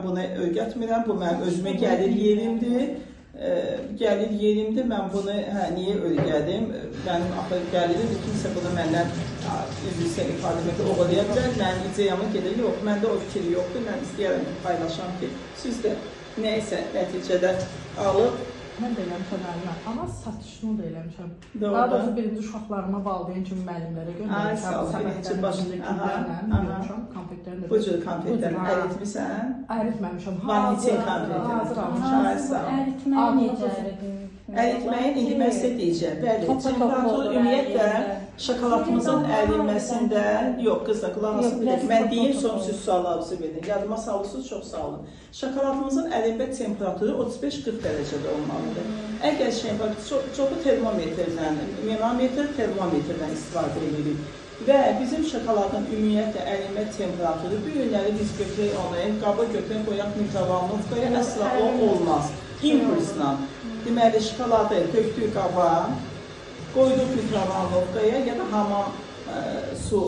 bunu öyrətmirəm, bu mənim özümə gəlir yerimdir. Gəlir yerimdir, mən bunu niyə öyrədim? Mənim axı gəlirim, kimsə bunu məndən üzrüsə ifadə etmək oğlaya bilər, mənim ideyamı gedir, yox, məndə o fikir yoxdur, mən istəyərəm ki, paylaşam ki, siz də nəysə nəticədə alıb. Mən də eləmişəm əlimə, amma satışını da eləmişəm. Daha doğrusu birinci uşaqlarıma valideyn kimi müəllimlərə göndərmişəm. Səbətlərin başındakilərlə görmüşəm, konfetlərini də. Bu cür konfetlərini əritmirsən? Əritməmişəm. Vanitin konfetlərini. Hazır almışam. Əritməyi necə əridim? Əritməyin indi mən sizə deyəcəm. Bəli, temperatur ümumiyyətlə şokoladımızın ərinməsində, yox qızlar, qulaq asın bir dəqiqə. Mən deyim, sonra siz suallarınızı verin. Yadıma salırsınız, çox sağ olun. Şokoladımızın ərinmə temperaturu 35-40 dərəcədə olmalıdır. Əgər çoxu termometrlə, manometr termometrlə istifadə edirik. Və bizim şokoladın ümumiyyətlə ərinmə temperaturu, bu günləri biz götürək onu, qaba götürək, qoyaq mikrovalnovkaya, əsla o olmaz. İmpulsla. Deməli, şokoladı tökdük qaba, qoyduq mikrovalnovkaya ya da hamam su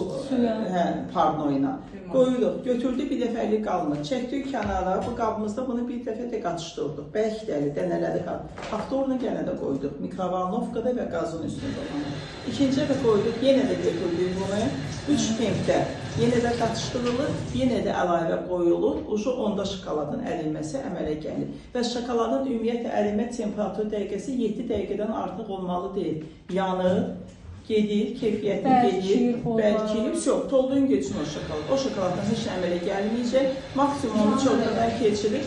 parnoyla. Qoyuruq, götürdük bir dəfəlik qalmır, çəkdik kənara, bu qabımızda bunu bir dəfə də qatışdırdıq, bərkləri, dənələri haftorunu yenə də qoyduq, mikrovalnovkada və qazın üstündə olanı. İkinci dəfə qoyduq, yenə də götürdük bunu, 3 tempdə yenə də qatışdırılır, yenə də əlavə qoyulur, ucu onda şokoladın ərinməsi əmələ gəlir. Və şokoladın ümumiyyətlə ərinmə temperaturu dəqiqəsi 7 dəqiqədən artıq olmalı deyil, yanır, gedir, keyfiyyətli gedir, bəlkiyib, yox, tolduğun geçsin o şokolad. O şokoladdan heç əmələ gəlməyəcək, maksimum 3 ortadan keçirir.